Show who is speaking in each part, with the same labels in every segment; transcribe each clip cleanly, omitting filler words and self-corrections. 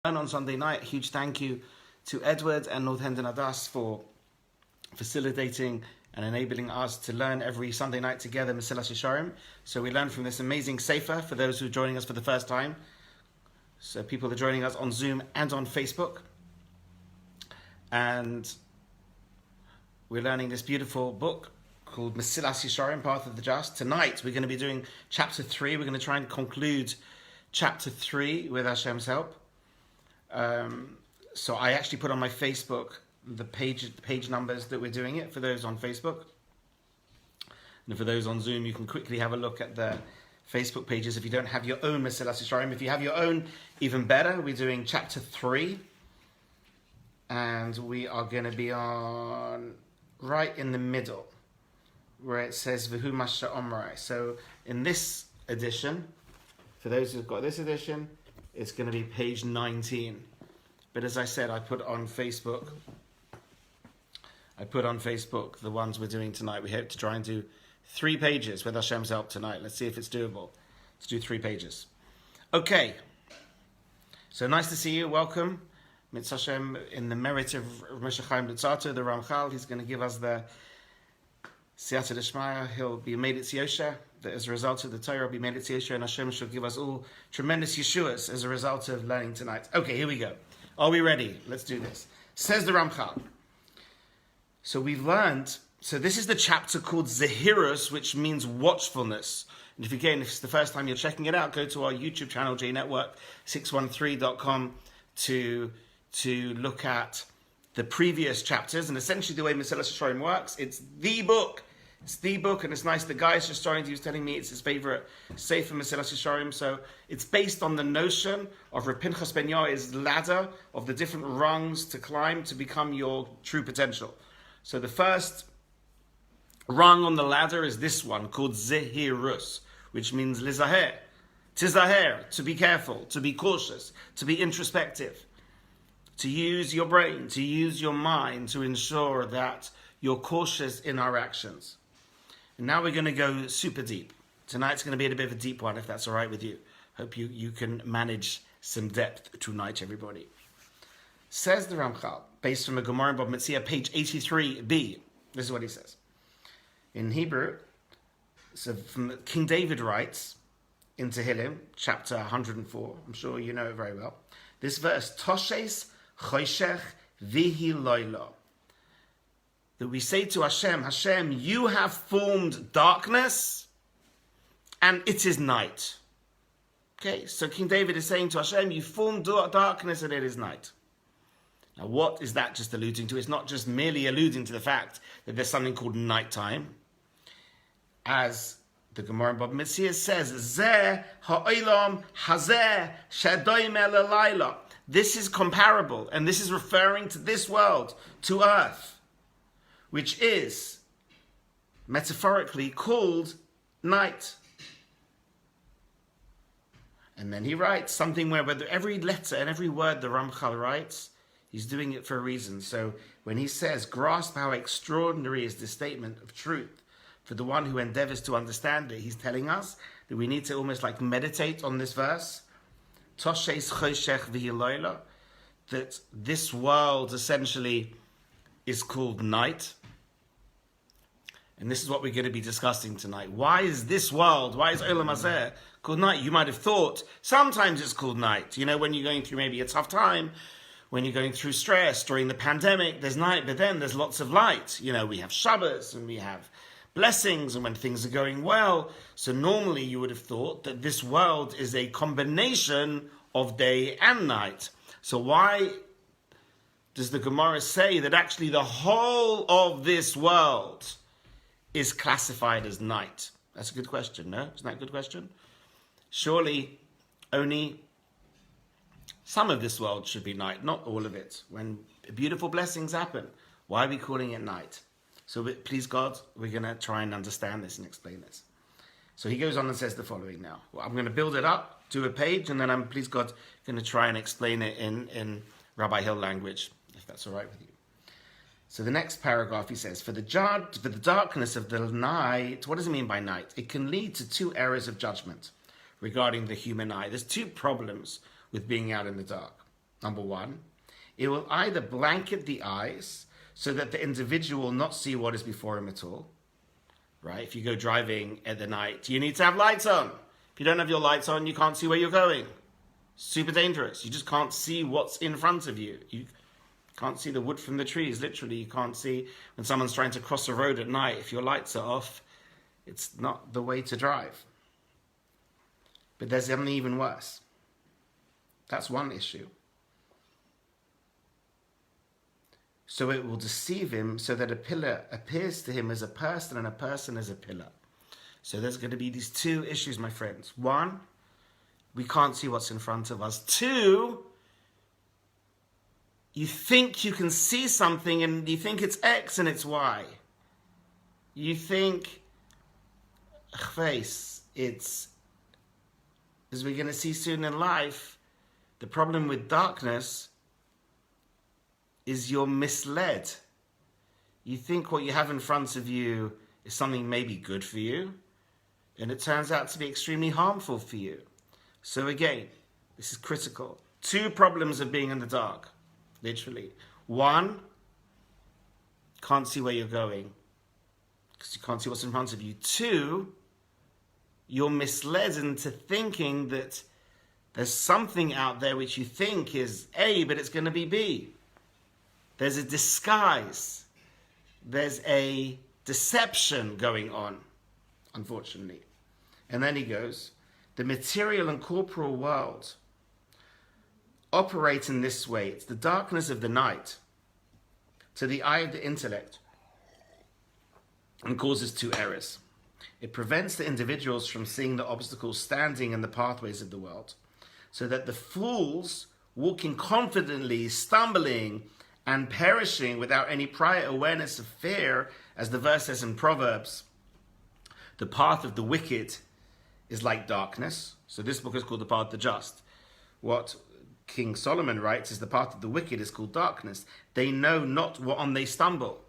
Speaker 1: On Sunday night. A huge thank you to Edward and North Hendon Adas for facilitating and enabling us to learn every Sunday night together Mesillas Yesharim. So we learn from this amazing sefer for those who are joining us for the first time. So people are joining us on Zoom and on Facebook. And we're learning this beautiful book called Mesillas Yesharim, Path of the Just. Tonight we're going to be doing chapter 3. We're going to try and conclude chapter 3 with Hashem's help. So I actually put on my Facebook the page numbers that we're doing it for those on Facebook. And for those on Zoom, you can quickly have a look at the Facebook pages if you don't have your own Mesillas Yesharim. If you have your own, even better. We're doing chapter 3. And we are going to be on right in the middle, where it says V'hu Masha Omrai. So in this edition, for those who've got this edition, it's going to be page 19. But as I said, I put on Facebook the ones we're doing tonight. We hope to try and do 3 pages with Hashem's help tonight. Let's see if it's doable. Let's do 3 pages. Okay. So nice to see you. Welcome. Mitzvah Hashem, in the merit of Yesharim L'Tzato, the Ramchal. He's going to give us the Siyata D'Shmaya. He'll be made it Yosha. That as a result of the Torah, will be made it Yosha, and Hashem shall give us all tremendous Yeshuas as a result of learning tonight. Okay, here we go. Are we ready? Let's do this. Says the Ramchal. So we've learned, so this is the chapter called Zehirus, which means watchfulness. And if it's the first time you're checking it out, go to our YouTube channel, jnetwork613.com, to look at the previous chapters. And essentially the way Mesillas Yesharim works, it's the book. It's the book, and it's nice. The guy is just starting to, he was telling me it's his favorite sefer Mesillas Yesharim. So it's based on the notion of Reb Pinchas ben Yair's ladder of the different rungs to climb to become your true potential. So the first rung on the ladder is this one called Zehirus, which means lizaher, tizaher, to be careful, to be cautious, to be introspective, to use your brain, to use your mind to ensure that you're cautious in our actions. And now we're going to go super deep. Tonight's going to be a bit of a deep one, if that's all right with you. Hope you can manage some depth tonight, everybody. Says the Ramchal, based from a Gemara in Bava Metzia, page 83b. This is what he says. In Hebrew, so from King David writes in Tehillim, chapter 104. I'm sure you know it very well. This verse, Toshes choshech vihi loylo. That we say to Hashem, Hashem, you have formed darkness and it is night. Okay, so King David is saying to Hashem, you formed darkness and it is night. Now what is that just alluding to? It's not just merely alluding to the fact that there's something called nighttime. As the Gemara in Bava Metzia says, Zeh ha'olam hazeh shadoim el-layla. This is comparable, and this is referring to this world, to earth, which is metaphorically called night. And then he writes something where every letter and every word the Ramchal writes, he's doing it for a reason. So when he says, grasp how extraordinary is this statement of truth for the one who endeavors to understand it, he's telling us that we need to almost like meditate on this verse. Toshes choshech v'hi loyla, that this world essentially is called night. And this is what we're going to be discussing tonight. Why is this world, why is Olam Hazeh called night? You might have thought, sometimes it's called night. You know, when you're going through maybe a tough time, when you're going through stress, during the pandemic, there's night, but then there's lots of light. You know, we have Shabbos and we have blessings, and when things are going well. So normally you would have thought that this world is a combination of day and night. So why does the Gemara say that actually the whole of this world is classified as night? That's a good question, no? Isn't that a good question? Surely only some of this world should be night, not all of it. When beautiful blessings happen, why are we calling it night? So please God, we're going to try and understand this and explain this. So he goes on and says the following now. Well, I'm going to build it up to a page, and then I'm, please God, going to try and explain it in Rabbi Hill language, if that's all right with you. So the next paragraph, he says, for the darkness of the night, what does it mean by night? It can lead to 2 errors of judgment regarding the human eye. There's 2 problems with being out in the dark. number one. It will either blanket the eyes so that the individual will not see what is before him at all. Right? If you go driving at the night, you need to have lights on. If you don't have your lights on, you can't see where you're going. Super dangerous. You just can't see what's in front of you. You can't see the wood from the trees. Literally, you can't see when someone's trying to cross a road at night. If your lights are off, it's not the way to drive. But there's something even worse. That's one issue. So it will deceive him so that a pillar appears to him as a person and a person as a pillar. So there's going to be these two issues, my friends. One, we can't see what's in front of us. Two, you think you can see something and you think it's X and it's Y. You think, it's, as we're going to see soon in life, the problem with darkness is you're misled. You think what you have in front of you is something maybe good for you, and it turns out to be extremely harmful for you. So again, this is critical. Two problems of being in the dark, literally. One, can't see where you're going because you can't see what's in front of you. Two, you're misled into thinking that there's something out there which you think is A, but it's going to be B. There's a disguise. There's a deception going on, unfortunately. And then he goes, the material and corporal world operate in this way. It's the darkness of the night to the eye of the intellect and causes two errors. It prevents the individuals from seeing the obstacles standing in the pathways of the world, so that the fools, walking confidently, stumbling, and perishing without any prior awareness of fear, as the verse says in Proverbs, the path of the wicked is like darkness. So this book is called The Path of the Just. What King Solomon writes is the path of the wicked is called darkness. They know not whereon they stumble.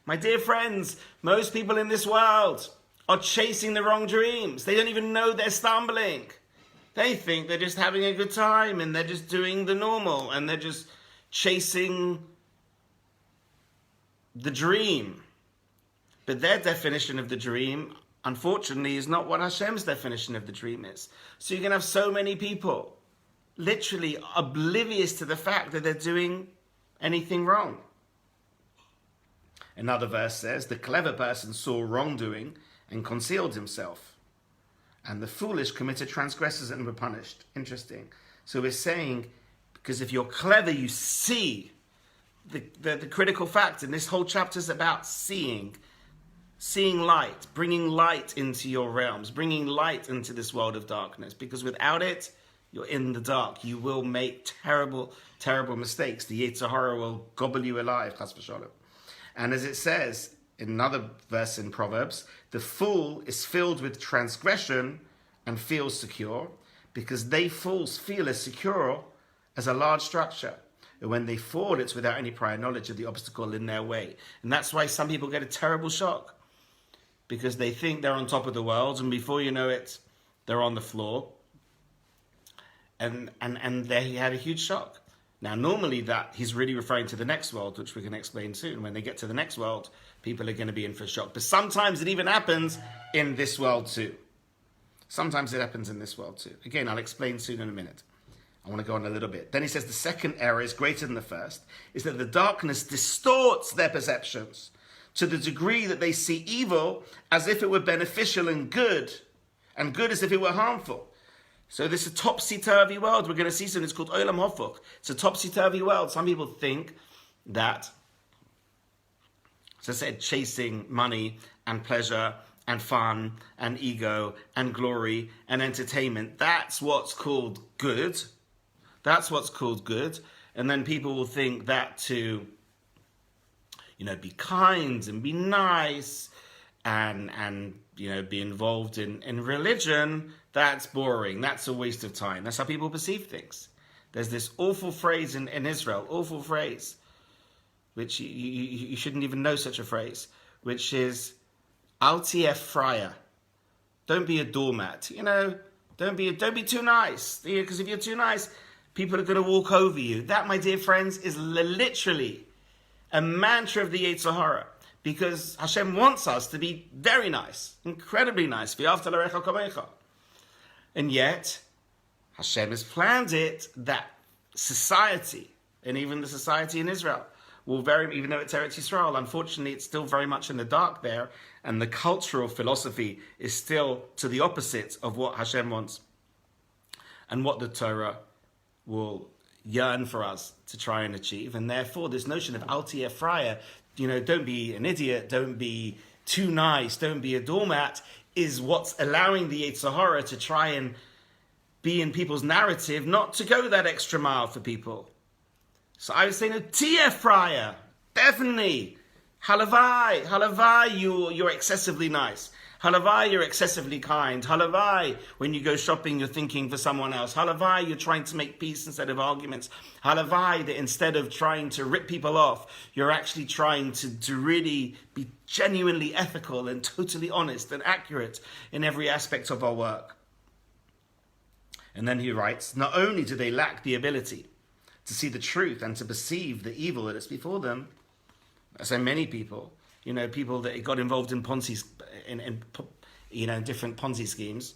Speaker 1: My dear friends, most people in this world are chasing the wrong dreams. They don't even know they're stumbling. They think they're just having a good time and they're just doing the normal and they're just chasing the dream. But their definition of the dream, unfortunately, is not what Hashem's definition of the dream is. So you can have so many people literally oblivious to the fact that they're doing anything wrong. Another verse says, the clever person saw wrongdoing and concealed himself, and the foolish committed transgressions and were punished. Interesting. So we're saying, because if you're clever, you see. The critical fact in this whole chapter is about seeing light, bringing light into your realms, bringing light into this world of darkness. Because without it, you're in the dark. You will make terrible, terrible mistakes. The Yetzer Hara will gobble you alive, chas v'sholom. And as it says in another verse in Proverbs, the fool is filled with transgression and feels secure, because they fools feel as secure as a large structure. And when they fall, it's without any prior knowledge of the obstacle in their way. And that's why some people get a terrible shock, because they think they're on top of the world, and before you know it, they're on the floor. And they had a huge shock. Now, normally that he's really referring to the next world, which we're going to explain soon. When they get to the next world, people are going to be in for a shock. But sometimes it even happens in this world too. Sometimes it happens in this world too. Again, I'll explain soon in a minute. I want to go on a little bit. Then he says the second error is greater than the first, is that the darkness distorts their perceptions to the degree that they see evil as if it were beneficial and good as if it were harmful. So this is a topsy-turvy world. We're going to see soon. It's called Olam Hofuk. It's a topsy-turvy world. Some people think that, as I said, chasing money and pleasure and fun and ego and glory and entertainment, that's what's called good. That's what's called good. And then people will think that to, be kind and be nice and be involved in religion, that's boring. That's a waste of time. That's how people perceive things. There's this awful phrase in Israel, awful phrase, which you shouldn't even know such a phrase, which is, Al tief fraya. Don't be a doormat. Don't be too nice. Because if you're too nice, People are going to walk over you. That, my dear friends, is literally a mantra of the Yetzer Hara, because Hashem wants us to be very nice, incredibly nice. And yet, Hashem has planned it that society, and even the society in Israel, even though it's Eretz Yisrael, unfortunately, it's still very much in the dark there, and the cultural philosophy is still to the opposite of what Hashem wants, and what the Torah will yearn for us to try and achieve. And therefore, this notion of Al Tiyeh Fraya, don't be an idiot, don't be too nice, don't be a doormat, is what's allowing the Yetzer Hara to try and be in people's narrative, not to go that extra mile for people. So I would say, no, Tiyeh Fraya, definitely. Halavai, you're excessively nice. Halavai, you're excessively kind. Halavai, when you go shopping, you're thinking for someone else. Halavai, you're trying to make peace instead of arguments. Halavai, that instead of trying to rip people off, you're actually trying to really be genuinely ethical and totally honest and accurate in every aspect of our work. And then he writes, not only do they lack the ability to see the truth and to perceive the evil that is before them, so many people, people that got involved in Ponzi, in different Ponzi schemes.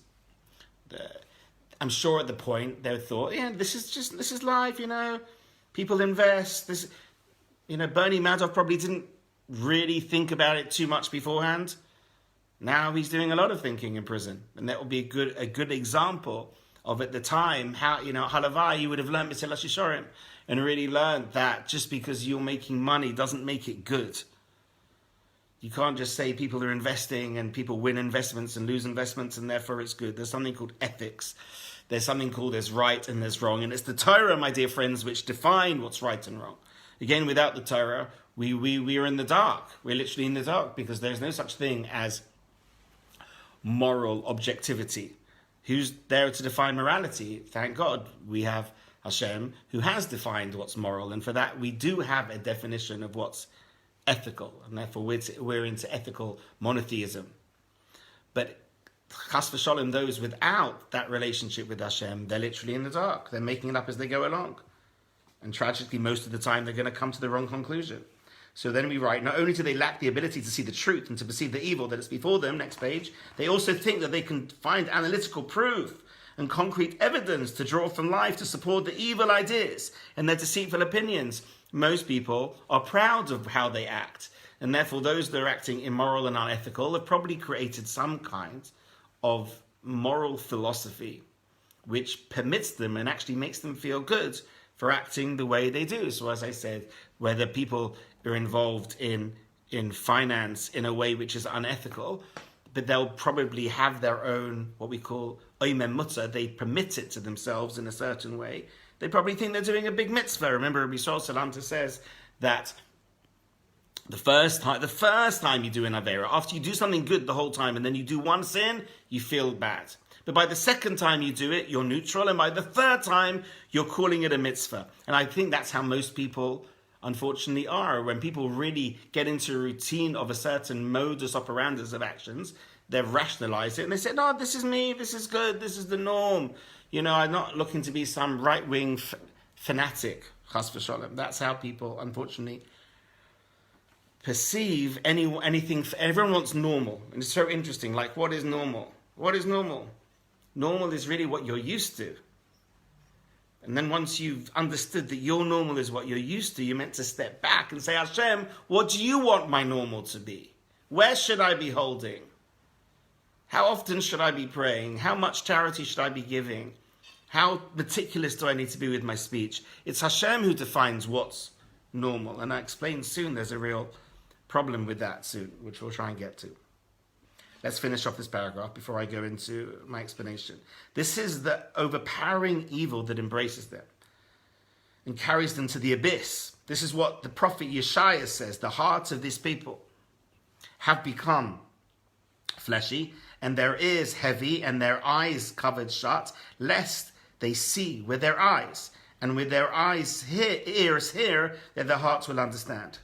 Speaker 1: I'm sure at the point they thought, this is life, people invest. Bernie Madoff probably didn't really think about it too much beforehand. Now he's doing a lot of thinking in prison, and that will be a good example of at the time how Halavai, you would have learned Mesillas Yesharim and really learned that just because you're making money doesn't make it good. You can't just say people are investing and people win investments and lose investments and therefore it's good. There's something called ethics. There's something called there's right and there's wrong. And it's the Torah, my dear friends, which define what's right and wrong. Again, without the Torah, we are in the dark. We're literally in the dark because there's no such thing as moral objectivity. Who's there to define morality? Thank God we have Hashem who has defined what's moral. And for that, we do have a definition of what's ethical, and therefore we're into ethical monotheism. But chas v'sholem, those without that relationship with Hashem, they're literally in the dark. They're making it up as they go along. And tragically, most of the time, they're going to come to the wrong conclusion. So then we write, not only do they lack the ability to see the truth and to perceive the evil that is before them, next page, they also think that they can find analytical proof and concrete evidence to draw from life to support the evil ideas and their deceitful opinions. Most people are proud of how they act, and therefore those that are acting immoral and unethical have probably created some kind of moral philosophy which permits them and actually makes them feel good for acting the way they do. So as I said, whether people are involved in finance in a way which is unethical, but they'll probably have their own, what we call oimem mutter, they permit it to themselves in a certain way. They probably think they're doing a big mitzvah. Remember, Rabbi Salanta says that the first time you do an avera, after you do something good the whole time and then you do one sin, you feel bad. But by the second time you do it, you're neutral, and by the third time, you're calling it a mitzvah. And I think that's how most people, unfortunately, are. When people really get into a routine of a certain modus operandus of actions, they rationalize it and they say, no, this is me, this is good, this is the norm. I'm not looking to be some right-wing fanatic, chas v'sholem. That's how people, unfortunately, perceive anything. Everyone wants normal. And it's so interesting. Like, what is normal? What is normal? Normal is really what you're used to. And then once you've understood that your normal is what you're used to, you're meant to step back and say, Hashem, what do you want my normal to be? Where should I be holding? How often should I be praying? How much charity should I be giving? How meticulous do I need to be with my speech? It's Hashem who defines what's normal. And I explain soon there's a real problem with that soon, which we'll try and get to. Let's finish off this paragraph before I go into my explanation. This is the overpowering evil that embraces them and carries them to the abyss. This is what the prophet Yesharim says. The hearts of these people have become fleshy, and their ears heavy, and their eyes covered shut, lest they see with their eyes, and with their ears hear, that their hearts will understand.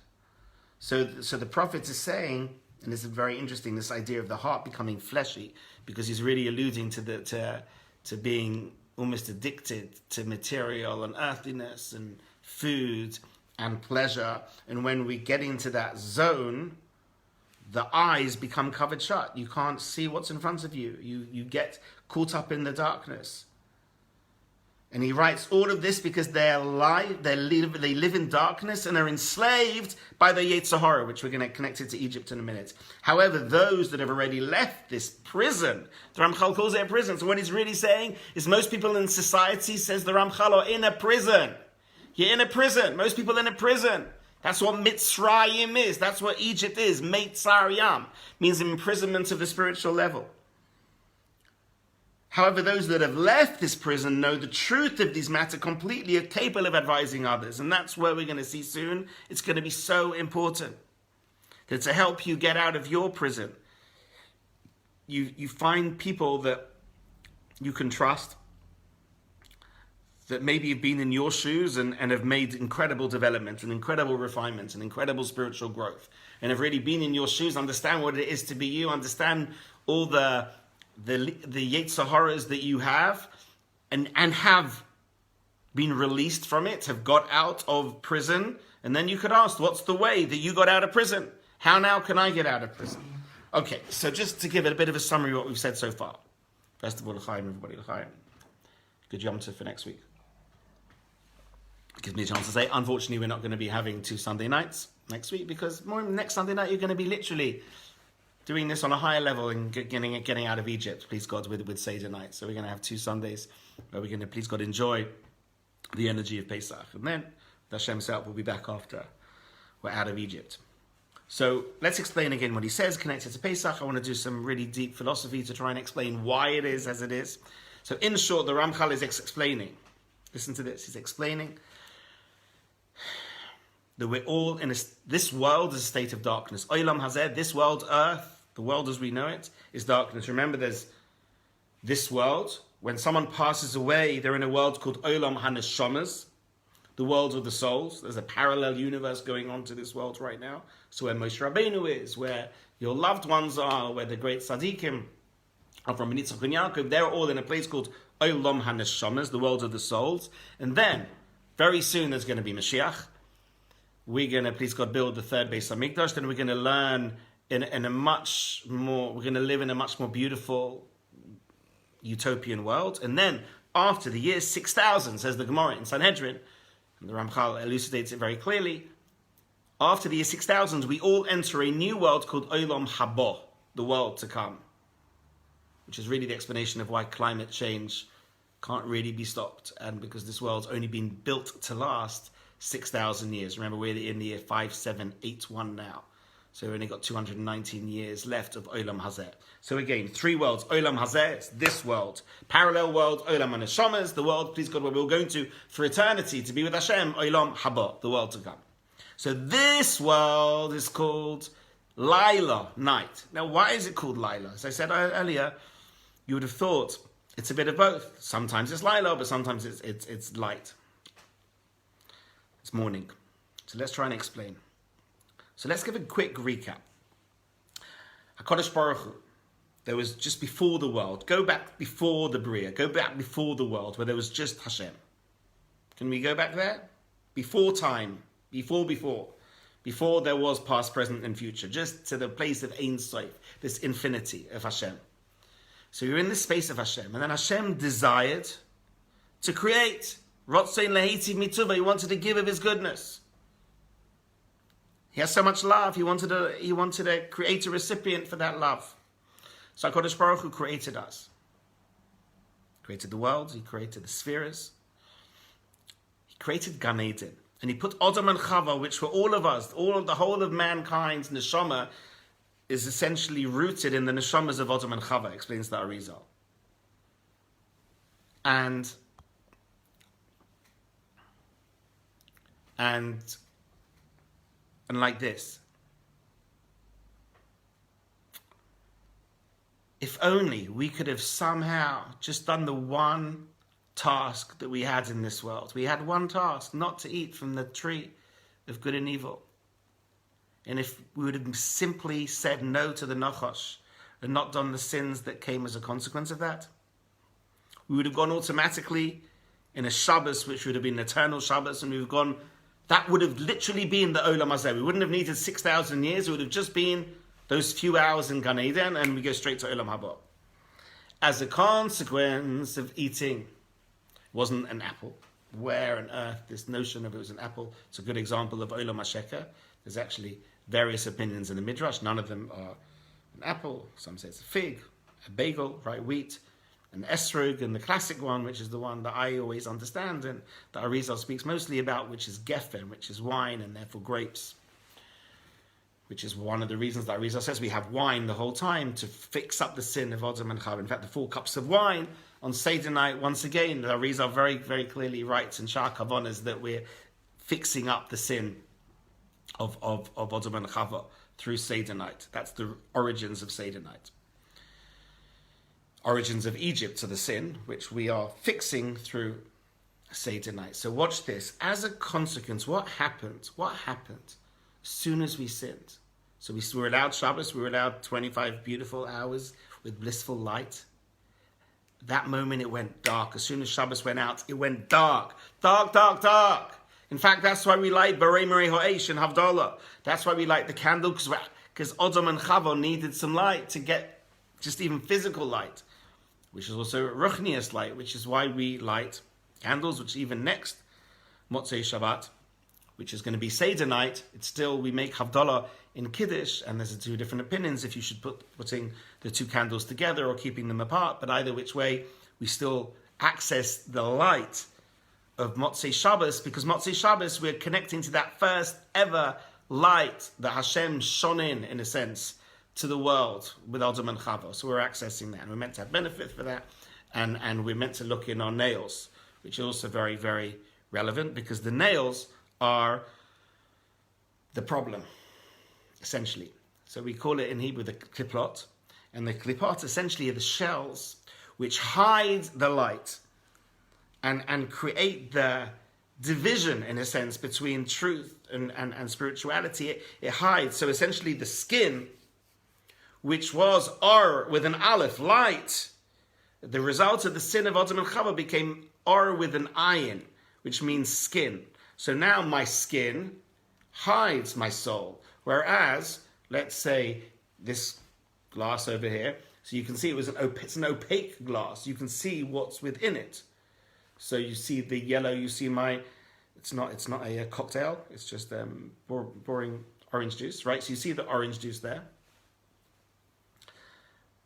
Speaker 1: So the prophet is saying, and this is very interesting, this idea of the heart becoming fleshy, because he's really alluding to being almost addicted to material and earthliness and food and pleasure. And when we get into that zone, the eyes become covered shut. You can't see what's in front of you. You get caught up in the darkness. And he writes all of this because they live in darkness and are enslaved by the Yetzer Hara, which we're going to connect it to Egypt in a minute. However, those that have already left this prison, the Ramchal calls it a prison. So what he's really saying is most people in society, says the Ramchal, are in a prison. You're in a prison. Most people in a prison. That's what Mitzrayim is. That's what Egypt is. Meitzar Yam means imprisonment of the spiritual level. However, those that have left this prison know the truth of these matters completely, are capable of advising others. And that's where we're going to see soon. It's going to be so important that to help you get out of your prison, you find people that you can trust, that maybe have been in your shoes and have made incredible development and incredible refinement and incredible spiritual growth, and have really been in your shoes, understand what it is to be you, understand all the Yetzer Haras that you have, and have been released from it, have got out of prison. And then you could ask, what's the way that you got out of prison? How now can I get out of prison? Okay, so just to give it a bit of a summary of what we've said so far. First of all, l'chaim, everybody, l'chaim. Good Yom Tov for next week. It gives me a chance to say, unfortunately, we're not going to be having 2 Sunday nights next week, because next Sunday night you're going to be literally doing this on a higher level and getting out of Egypt, please God, with Seder night. So we're going to have 2 Sundays where we're going to, please God, enjoy the energy of Pesach. And then, with Hashem's help, we'll be back after we're out of Egypt. So let's explain again what he says connected to Pesach. I want to do some really deep philosophy to try and explain why it is as it is. So in short, the Ramchal is explaining. Listen to this. He's explaining that we're all in this world is a state of darkness. Olam hazeh, this world, earth, the world as we know it, is darkness. Remember, there's this world. When someone passes away, they're in a world called Olam HaNeshamas, the world of the souls. There's a parallel universe going on to this world right now. So where Moshe Rabbeinu is, where your loved ones are, where the great tzaddikim are from Yitzchak and Yaakov, they're all in a place called Olam HaNeshamas, the world of the souls. And then, very soon, there's going to be Mashiach. We're going to, please God, build the 3rd Beis HaMikdash. Then we're going to learn we're going to live in a much more beautiful utopian world. And then after the year 6000, says the Gemara in Sanhedrin, and the Ramchal elucidates it very clearly, after the year 6000, we all enter a new world called Olam Haba, the world to come, which is really the explanation of why climate change can't really be stopped, and because this world's only been built to last 6,000 years. Remember, we're in the year 5781 now. So we've only got 219 years left of Olam Hazeh. So again, 3 worlds. Olam Hazeh, it's this world. Parallel world, Olam HaNeshamas, the world, please God, where we're going to for eternity to be with Hashem, Olam Haba, the world to come. So this world is called Laila, night. Now, why is it called Laila? As I said earlier, you would have thought it's a bit of both. Sometimes it's Laila, but sometimes it's light. It's morning. So let's try and explain. So let's give a quick recap. HaKadosh Baruch Hu, there was just before the world. Go back before the Bria. Go back before the world where there was just Hashem. Can we go back there? Before time. Before there was past, present, and future. Just to the place of Ein Sof, this infinity of Hashem. So you're in this space of Hashem. And then Hashem desired to create. Rotzein lehitiv mitzuva. He wanted to give of his goodness. He has so much love. He wanted to create a recipient for that love. So HaKadosh Baruch Hu created us. He created the world. He created the spheres. He created Gan Eden. And he put Adam and Chava, which were all of us, the whole of mankind's neshama, is essentially rooted in the neshamas of Adam and Chava, explains the Arizal. And like this. If only we could have somehow just done the one task that we had in this world. We had one task, not to eat from the tree of good and evil. And if we would have simply said no to the Nachash and not done the sins that came as a consequence of that, we would have gone automatically in a Shabbos, which would have been an eternal Shabbos, and we've gone, that would have literally been the Olam Hazeh. We wouldn't have needed 6,000 years. It would have just been those few hours in Gan Eden, and we go straight to Olam Haba. As a consequence of eating, it wasn't an apple. Where on earth this notion of it was an apple? It's a good example of Olam HaSheker. There's actually various opinions in the Midrash. None of them are an apple. Some say it's a fig, a bagel, right, wheat, an esrog, and the classic one, which is the one that I always understand and that Arizal speaks mostly about, which is geffen, which is wine and therefore grapes, which is one of the reasons that Arizal says we have wine the whole time to fix up the sin of Adam and Chava. In fact, the 4 cups of wine on Seder night, once again, Arizal very, very clearly writes in Shah Kavanas that we're fixing up the sin of Adam and Chava through Seder night. That's the origins of Seder night. Origins of Egypt to the sin, which we are fixing through Seder night. So watch this. As a consequence, what happened? What happened as soon as we sinned? So we were allowed Shabbos, we were allowed 25 beautiful hours with blissful light. That moment it went dark. As soon as Shabbos went out, it went dark. Dark, dark, dark. In fact, that's why we light Barei Merei Ha'esh and Havdalah. That's why we light the candle, because Adam and Chava needed some light to get just even physical light, which is also Ruchnius light, which is why we light candles, which even next Motzei Shabbat, which is going to be Seder night, it's still, we make Havdalah in Kiddush, and there's 2 different opinions if you should putting the 2 candles together or keeping them apart, but either which way, we still access the light of Motzei Shabbos, because Motzei Shabbos, we're connecting to that first ever light that Hashem shone in a sense, to the world with Adam and Chava. So we're accessing that, and we're meant to have benefit for that, and we're meant to look in our nails, which is also very, very relevant, because the nails are the problem, essentially. So we call it in Hebrew the kliplot, and the kliplot essentially are the shells which hide the light and create the division, in a sense, between truth and spirituality. It hides. So essentially the skin, which was Or with an Aleph, light, the result of the sin of Adam and Chava became Or with an Ayin, which means skin. So now my skin hides my soul. Whereas, let's say, this glass over here, so you can see it's an opaque glass. You can see what's within it. So you see the yellow, you see it's not a cocktail, it's just boring orange juice, right? So you see the orange juice there.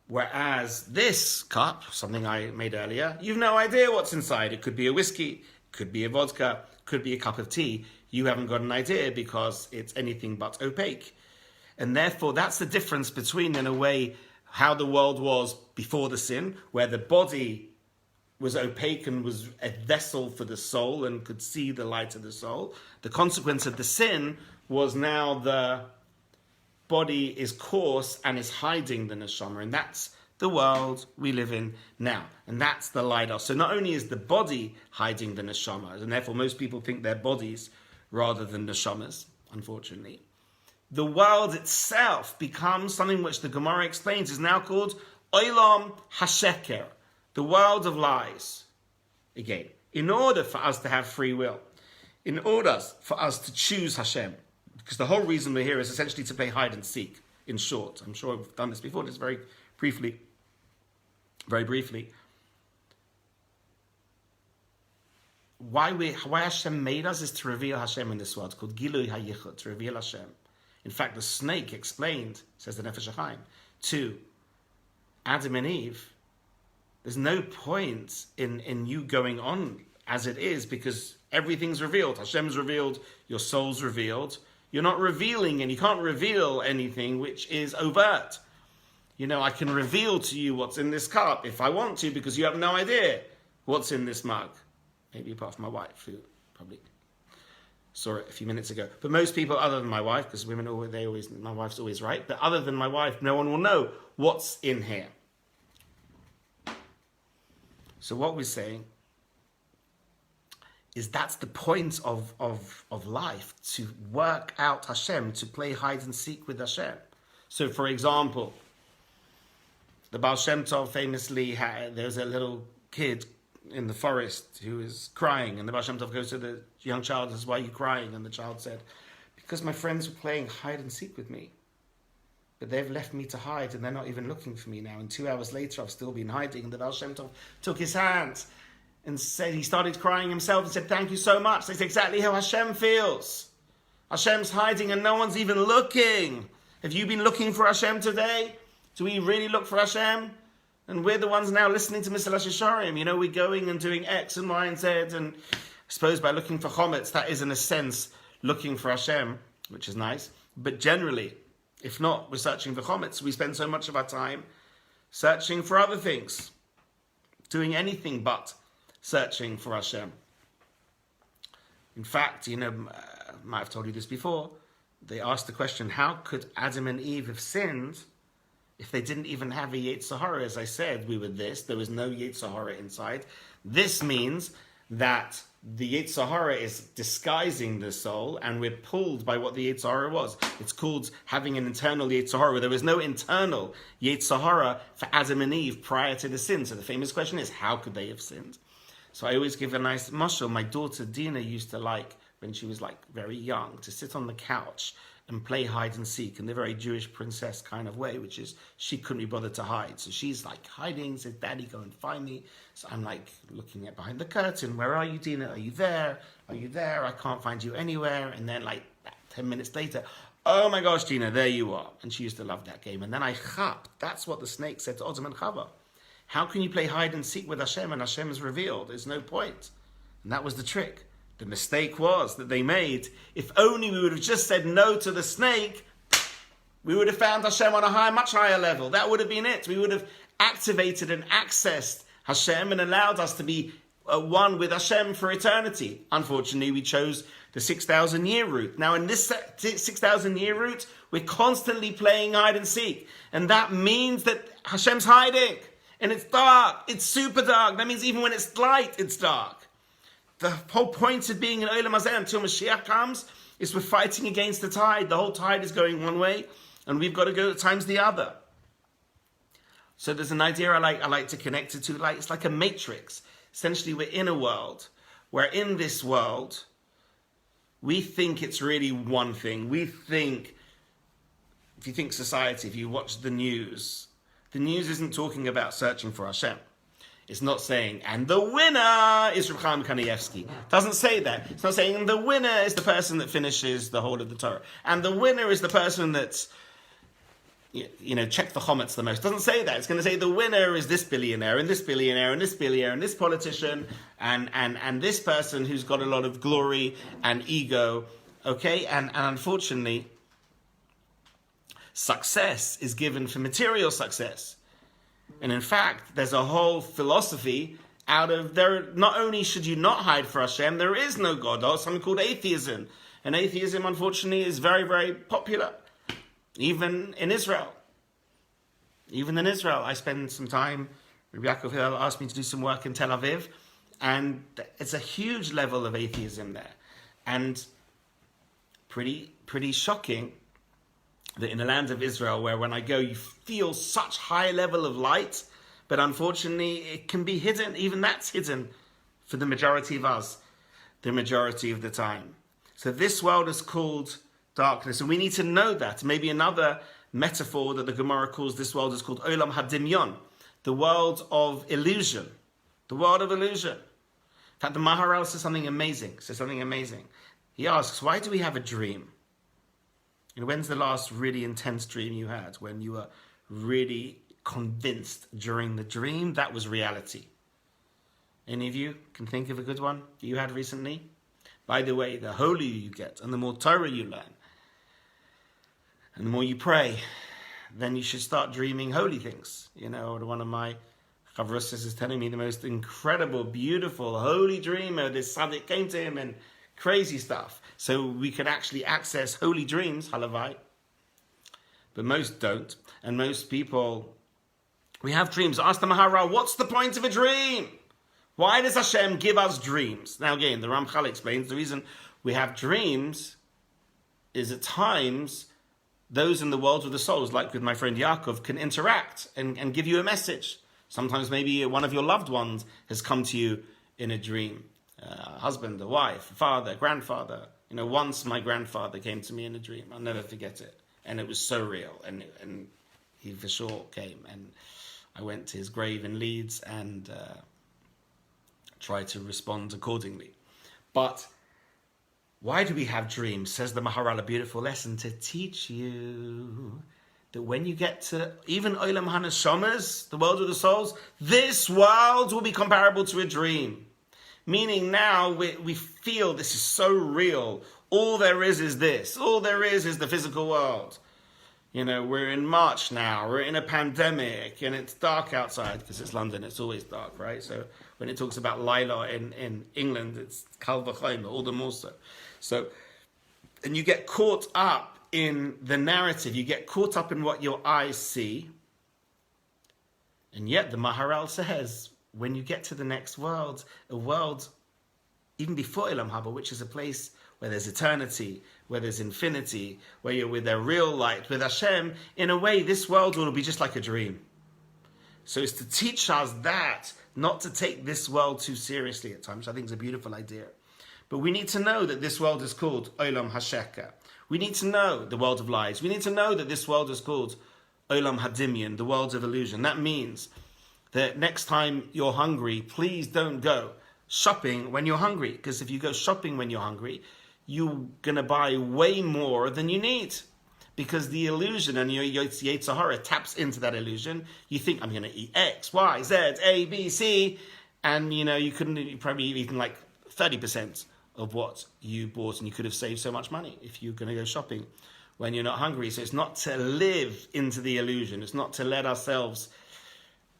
Speaker 1: Whereas this cup, something I made earlier, you've no idea what's inside. It could be a whiskey, could be a vodka, could be a cup of tea. You haven't got an idea because it's anything but opaque. And therefore, that's the difference between, in a way, how the world was before the sin, where the body was opaque and was a vessel for the soul and could see the light of the soul. The consequence of the sin was now the body is coarse and is hiding the neshama, and that's the world we live in now, and that's the lidar. So not only is the body hiding the neshama, and therefore most people think they're bodies rather than neshamas, unfortunately, the world itself becomes something which the Gemara explains is now called Olam HaSheker, the world of lies. Again, in order for us to have free will, in order for us to choose Hashem, because the whole reason we're here is essentially to play hide and seek, in short. I'm sure I've done this before, just very briefly. Why Hashem made us is to reveal Hashem in this world. It's called Gilui HaYichud, to reveal Hashem. In fact, the snake explained, says the Nefesh HaChaim, to Adam and Eve, there's no point in you going on as it is, because everything's revealed. Hashem's revealed, your soul's revealed. You're not revealing, and you can't reveal anything which is overt. You know, I can reveal to you what's in this cup if I want to, because you have no idea what's in this mug. Maybe apart from my wife, who probably saw it a few minutes ago. But most people, other than my wife, because women my wife's always right, but other than my wife, no one will know what's in here. So what we're saying is that's the point of life, to work out Hashem, to play hide and seek with Hashem. So for example, the Baal Shem Tov famously there's a little kid in the forest who is crying, and the Baal Shem Tov goes to the young child and says, "Why are you crying?" And the child said, "Because my friends were playing hide and seek with me. But they've left me to hide and they're not even looking for me now. And 2 hours later, I've still been hiding." And the Baal Shem Tov took his hand and said, he started crying himself and said, "Thank you so much. That's exactly how Hashem feels. Hashem's hiding and no one's even looking. Have you been looking for Hashem today? Do we really look for Hashem? And we're the ones now listening to Mesillas Yesharim. You know, we're going and doing X and Y and Z. And I suppose by looking for chometz, that is in a sense looking for Hashem, which is nice. But generally, if not, we're searching for chometz. We spend so much of our time searching for other things, doing anything but searching for Hashem. In fact, you know, I might have told you this before, they asked the question, how could Adam and Eve have sinned if they didn't even have a Yetzer Hara? As I said, we were this, there was no Yetzer Hara inside. This means that the Yetzer Hara is disguising the soul, and we're pulled by what the Yetzer Hara was. It's called having an internal Yetzer Hara. There was no internal Yetzer Hara for Adam and Eve prior to the sin. So the famous question is, how could they have sinned? So I always give a nice mashal. My daughter Dina used to like, when she was like very young, to sit on the couch and play hide and seek in the very Jewish princess kind of way, which is she couldn't be bothered to hide. So she's like hiding, says, "Daddy, go and find me." So I'm like looking at behind the curtain. "Where are you, Dina? Are you there? Are you there? I can't find you anywhere." And then like 10 minutes later, "Oh my gosh, Dina, there you are." And she used to love that game. And then I chap. That's what the snake said to Adam and Chava. How can you play hide and seek with Hashem and Hashem is revealed? There's no point. And that was the trick. The mistake was that they made, if only we would have just said no to the snake, we would have found Hashem on a much higher level. That would have been it. We would have activated and accessed Hashem and allowed us to be one with Hashem for eternity. Unfortunately, we chose the 6,000 year route. Now, in this 6,000 year route, we're constantly playing hide and seek. And that means that Hashem's hiding. And it's dark. It's super dark. That means even when it's light, it's dark. The whole point of being in Olam Hazeh until Mashiach comes is we're fighting against the tide. The whole tide is going one way, and we've got to go times the other. So there's an idea I like to connect it to. Like it's like a matrix. Essentially, we're in a world where in this world, we think it's really one thing. We think, if you think society, if you watch the news isn't talking about searching for Hashem. It's not saying, and the winner is Reb Chaim Kanievsky. It doesn't say that. It's not saying, and the winner is the person that finishes the whole of the Torah. And the winner is the person that's, you know, checked the chometz the most. It doesn't say that. It's going to say the winner is this billionaire, and this billionaire, and this billionaire, and this politician, and this person who's got a lot of glory and ego. Okay? And unfortunately, success is given for material success. And in fact, there's a whole philosophy out of there. Not only should you not hide for Hashem, there is no God, or something called atheism. And atheism, unfortunately, is very, very popular, even in Israel. Even in Israel, I spend some time. Rabbi Yaakov Hillel asked me to do some work in Tel Aviv, and it's a huge level of atheism there, and pretty shocking. That in the land of Israel, where when I go, you feel such high level of light, but unfortunately, it can be hidden. Even that's hidden for the majority of us, the majority of the time. So this world is called darkness, and we need to know that. Maybe another metaphor that the Gemara calls this world is called Olam Hadimyon, the world of illusion. The world of illusion. In fact, the Maharal says something amazing. He asks, why do we have a dream? You know, when's the last really intense dream you had? When you were really convinced during the dream that was reality? Any of you can think of a good one that you had recently? By the way, the holier you get and the more Torah you learn and the more you pray, then you should start dreaming holy things. You know, one of my chavrusas is telling me the most incredible, beautiful, holy dream. This tzaddik came to him and crazy stuff. So we can actually access holy dreams, halavai. But most don't. And most people, we have dreams. Ask the Maharal, what's the point of a dream? Why does Hashem give us dreams? Now again, the Ramchal explains the reason we have dreams is at times those in the world of the souls, like with my friend Yaakov, can interact and give you a message. Sometimes maybe one of your loved ones has come to you in a dream. A husband, a wife, a father, grandfather. Once my grandfather came to me in a dream. I'll never forget it. And it was so real. And he for sure came. And I went to his grave in Leeds and tried to respond accordingly. But why do we have dreams? Says the Maharal, a beautiful lesson to teach you that when you get to even Olam HaNeshamas, the world of the souls, this world will be comparable to a dream. Meaning now we feel this is so real. All there is this. All there is the physical world. We're in March now. We're in a pandemic and it's dark outside because it's London. It's always dark, right? So when it talks about Lila in England, it's Kal V'chomer, all the more so. And you get caught up in the narrative. You get caught up in what your eyes see. And yet the Maharal says, when you get to the next world, a world even before Olam Haba, which is a place where there's eternity, where there's infinity, where you're with their real light, with Hashem, in a way, this world will be just like a dream. So it's to teach us that, not to take this world too seriously at times, which I think is a beautiful idea. But we need to know that this world is called Olam HaSheker. We need to know the world of lies. We need to know that this world is called Olam HaDimyon, the world of illusion. That means that next time you're hungry, please don't go shopping when you're hungry. Because if you go shopping when you're hungry, you're going to buy way more than you need. Because the illusion and your Yetzer Hara taps into that illusion. You think, I'm going to eat X, Y, Z, A, B, C. And, you probably eaten like 30% of what you bought. And you could have saved so much money if you're going to go shopping when you're not hungry. So it's not to live into the illusion. It's not to let ourselves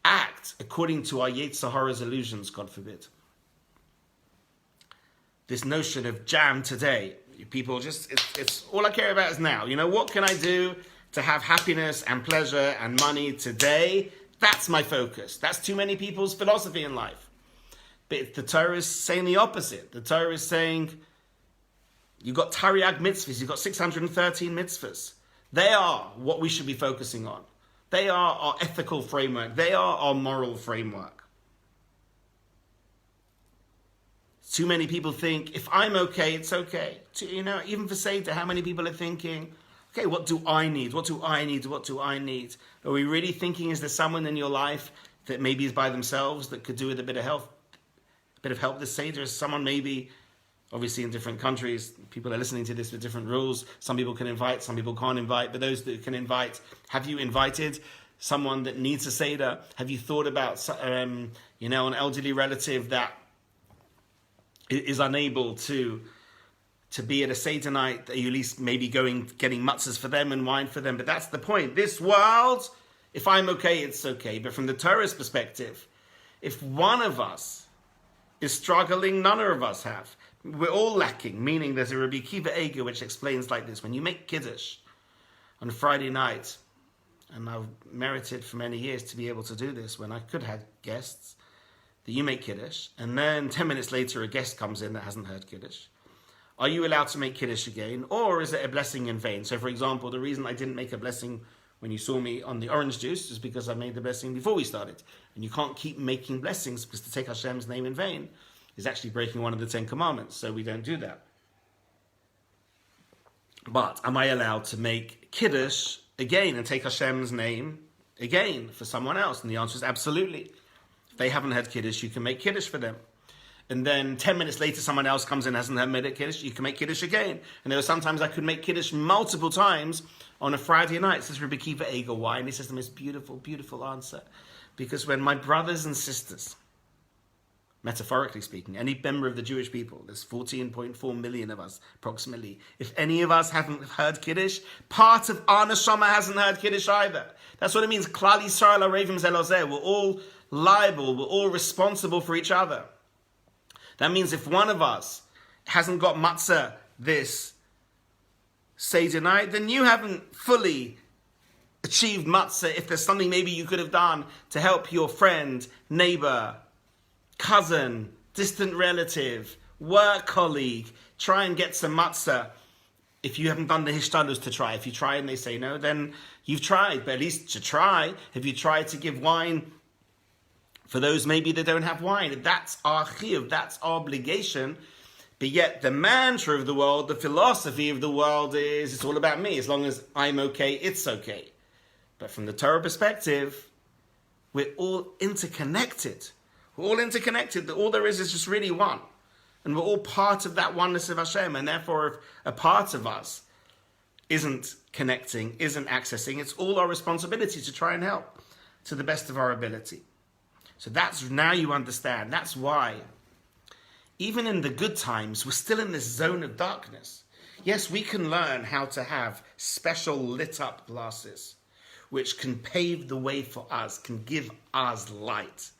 Speaker 1: act according to our Yetzer Hara's illusions, God forbid. This notion of jam today, people it's all I care about is now. What can I do to have happiness and pleasure and money today? That's my focus. That's too many people's philosophy in life. But the Torah is saying the opposite. The Torah is saying, you've got Tariag mitzvahs, you've got 613 mitzvahs. They are what we should be focusing on. They are our ethical framework. They are our moral framework. Too many people think, if I'm okay, it's okay. Even for Seder, how many people are thinking, okay, what do I need? What do I need? What do I need? Are we really thinking, is there someone in your life that maybe is by themselves that could do with a bit of help this Seder? Is someone maybe, obviously in different countries, people are listening to this with different rules. Some people can invite, some people can't invite. But those that can invite, have you invited someone that needs a Seder? Have you thought about, an elderly relative that is unable to be at a Seder night, that you at least maybe getting matzahs for them and wine for them? But that's the point. This world, if I'm okay, it's okay. But from the Torah's perspective, if one of us is struggling, none of us have. We're all lacking, meaning there's a Rabbi Kiva Eger which explains like this. When you make Kiddush on a Friday night, and I've merited for many years to be able to do this when I could have guests, that you make Kiddush, and then 10 minutes later a guest comes in that hasn't heard Kiddush. Are you allowed to make Kiddush again, or is it a blessing in vain? So for example, the reason I didn't make a blessing when you saw me on the orange juice is because I made the blessing before we started. And you can't keep making blessings, because to take Hashem's name in vain is actually breaking one of the 10 commandments, so we don't do that. But am I allowed to make Kiddush again and take Hashem's name again for someone else? And the answer is absolutely. If they haven't had Kiddush, you can make Kiddush for them. And then 10 minutes later, someone else comes in and hasn't made a Kiddush, you can make Kiddush again. And there were sometimes I could make Kiddush multiple times on a Friday night. Says Rabbi Kiva Eger, why? And he says the most beautiful, beautiful answer. Because when my brothers and sisters, metaphorically speaking, any member of the Jewish people, there's 14.4 million of us, approximately. If any of us haven't heard Kiddush, part of our neshama hasn't heard Kiddush either. That's what it means. Klal Yisrael Arevim Zelozeh. We're all liable. We're all responsible for each other. That means if one of us hasn't got matzah this Seder night, then you haven't fully achieved matzah. If there's something maybe you could have done to help your friend, neighbor, cousin, distant relative, work colleague, try and get some matzah. If you haven't done the hishtadlus to try, if you try and they say no, then you've tried, but at least to try. If you tried to give wine For those maybe that don't have wine, that's our chiyuv, that's our obligation. But yet the mantra of the world, the philosophy of the world is, it's all about me. As long as I'm okay, it's okay. But from the Torah perspective, we're all interconnected. We're all interconnected. All there is just really one. And we're all part of that oneness of Hashem. And therefore, if a part of us isn't connecting, isn't accessing, it's all our responsibility to try and help to the best of our ability. So that's, now you understand. That's why, even in the good times, we're still in this zone of darkness. Yes, we can learn how to have special lit up glasses, which can pave the way for us, can give us light,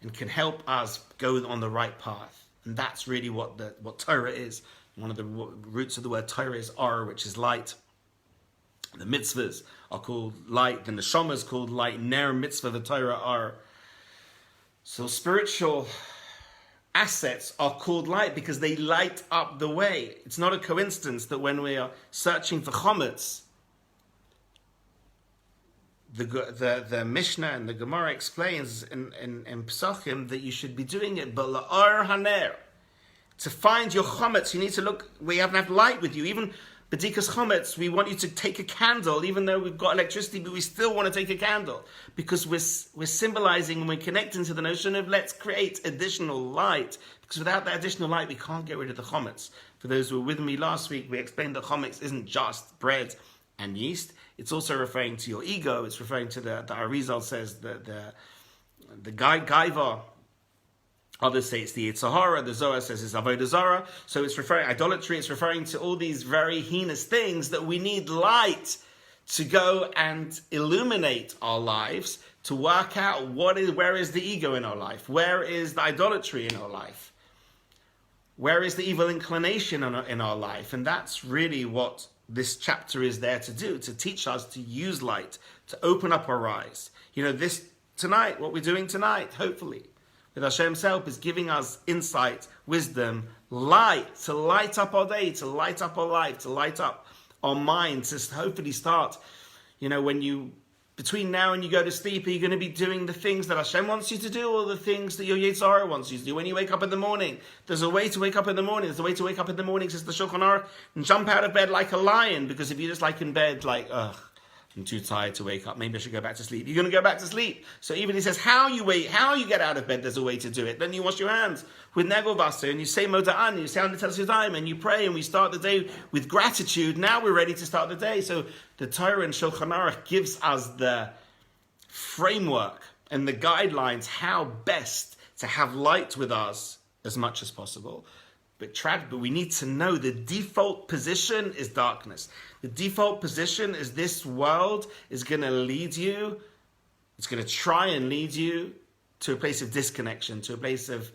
Speaker 1: and can help us go on the right path. And that's really what Torah is. One of the roots of the word Torah is Or, which is light. The mitzvahs are called light. The neshama is called light. Ner mitzvah, the Torah are. So spiritual assets are called light because they light up the way. It's not a coincidence that when we are searching for chometz, the Mishnah and the Gemara explains in Pesachim that you should be doing it, but la'or haner, to find your chometz, you need to look. We haven't have light with you. Even b'dikas chometz, we want you to take a candle, even though we've got electricity, but we still want to take a candle because we're symbolizing and we're connecting to the notion of let's create additional light. Because without that additional light, we can't get rid of the chometz. For those who were with me last week, we explained that chometz isn't just bread and yeast. It's also referring to your ego. It's referring to the Arizal says the gaiva. Others say it's the Yetzer Hara. The Zohar says it's Avodah Zarah. So it's referring idolatry. It's referring to all these very heinous things that we need light to go and illuminate our lives, to work out where is the ego in our life, where is the idolatry in our life, where is the evil inclination in our life, and that's really what this chapter is there to do, to teach us to use light, to open up our eyes. You know, this tonight, what we're doing tonight, hopefully, with Hashem's help, is giving us insight, wisdom, light, to light up our day, to light up our life, to light up our mind, to hopefully start, you know, between now and you go to sleep, are you going to be doing the things that Hashem wants you to do, or the things that your Yetzer Hara wants you to do? When you wake up in the morning, there's a way to wake up in the morning. There's a way to wake up in the morning, says the Shulchan Aruch, and jump out of bed like a lion, because if you just like in bed, like, I'm too tired to wake up, maybe I should go back to sleep. You're going to go back to sleep. So even he says, how you get out of bed, there's a way to do it. Then you wash your hands with negel vaser, and you say moda'an, you say Untitled Chapter, and you pray, and we start the day with gratitude. Now we're ready to start the day. So the Torah and Shulchan Aruch gives us the framework and the guidelines how best to have light with us as much as possible. But we need to know the default position is darkness. The default position is this world is going to lead you, it's going to try and lead you to a place of disconnection, to a place of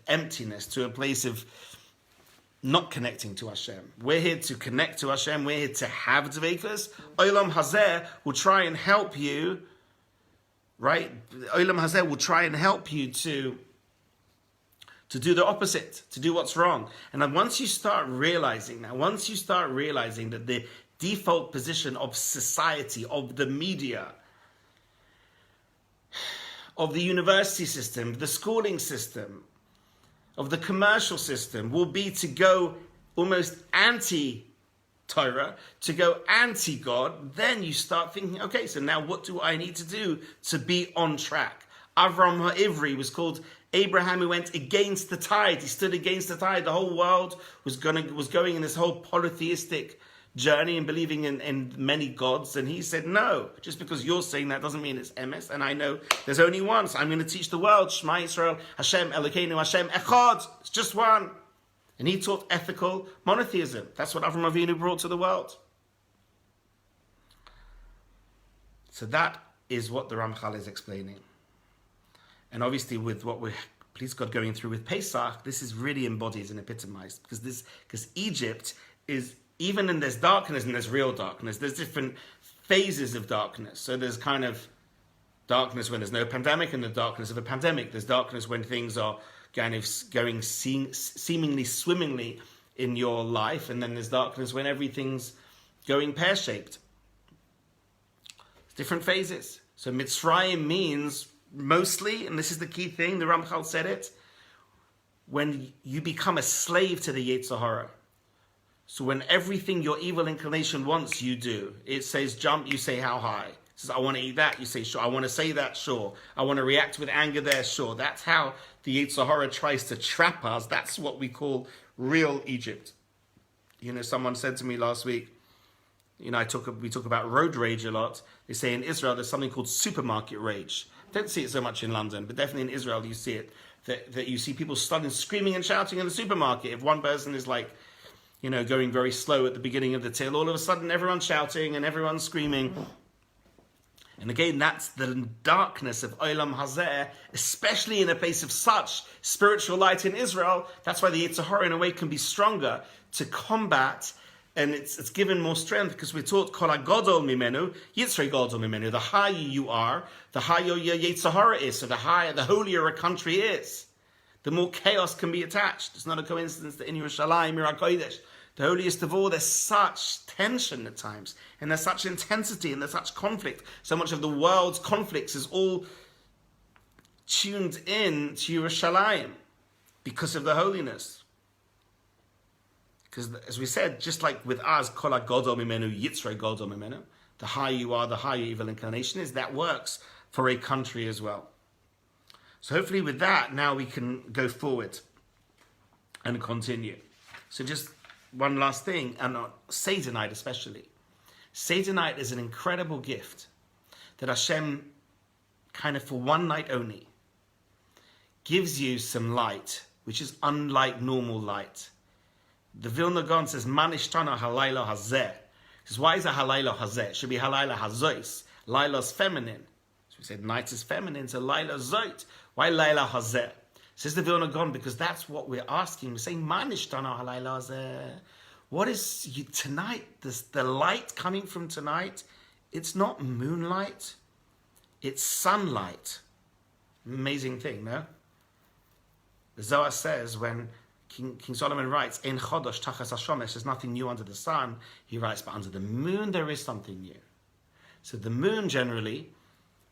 Speaker 1: emptiness, to a place of not connecting to Hashem. We're here to connect to Hashem. We're here to have dveikus. Olam Hazeh will try and help you, right? Olam Hazeh will try and help you to do the opposite, to do what's wrong. And then once you start realizing that the default position of society, of the media, of the university system, the schooling system, of the commercial system will be to go almost anti-Torah, to go anti-God, then you start thinking, okay, so now what do I need to do to be on track? Avram HaIvri was called Abraham, who went against the tide. He stood against the tide. The whole world was going in this whole polytheistic journey and believing in many gods. And he said, no, just because you're saying that doesn't mean it's emes. And I know there's only one. So I'm going to teach the world, Shema Yisrael, Hashem Elokeinu, Hashem Echad. It's just one. And he taught ethical monotheism. That's what Avram Avinu brought to the world. So that is what the Ramchal is explaining. And obviously with what we're, please God, going through with Pesach, this is really embodied and epitomized. Because Egypt is, even in there's darkness and there's real darkness, there's different phases of darkness. So there's kind of darkness when there's no pandemic and the darkness of a pandemic. There's darkness when things are kind of going seemingly swimmingly in your life. And then there's darkness when everything's going pear-shaped. Different phases. So Mitzrayim means mostly, and this is the key thing, the Ramchal said it, when you become a slave to the Yetzer Hara. So when everything your evil inclination wants, you do. It says jump, you say how high. It says I want to eat that, you say sure. I want to say that, sure. I want to react with anger there, sure. That's how the Yetzer Hara tries to trap us. That's what we call real Egypt. Someone said to me last week, we talk about road rage a lot. They say in Israel there's something called supermarket rage. Don't see it so much in London, but definitely in Israel you see it. That you see people starting screaming and shouting in the supermarket. If one person is going very slow at the beginning of the till, all of a sudden everyone's shouting and everyone's screaming. And again, that's the darkness of Olam Hazeh, especially in a place of such spiritual light in Israel. That's why the Yetzer Hara in a way can be stronger to combat, and it's given more strength because we're taught Kol HaGodol Mimenu, Yitzrei Godol Mimenu. The higher you are, the higher your Yetzer Hara is. So the holier a country is, the more chaos can be attached. It's not a coincidence that in Yerushalayim, Kodesh, the holiest of all, there's such tension at times, and there's such intensity, and there's such conflict. So much of the world's conflicts is all tuned in to Yerushalayim because of the holiness. Because as we said, just like with us, Kol HaGodol Mimenu, Yitzrei Godol Mimenu, the higher you are, the higher your evil inclination is. That works for a country as well. So hopefully with that, now we can go forward and continue. So just one last thing, and on Seder night especially. Seder night is an incredible gift that Hashem, kind of for one night only, gives you some light, which is unlike normal light. The Vilna Gaon says, Man ishtana halayla hazeh. Says, why is it halayla hazeh? It should be halayla hazois. Layla's feminine. So we said night is feminine, so layla zoit. Why layla hazeh? Says the Vilna Gaon, because that's what we're asking. We're saying, Man ishtana halayla hazeh. What is tonight? The light coming from tonight, it's not moonlight, it's sunlight. Amazing thing, no? The Zohar says when King Solomon writes, "In Chodosh Tachas Hashomesh," there's nothing new under the sun. He writes, but under the moon there is something new. So the moon generally,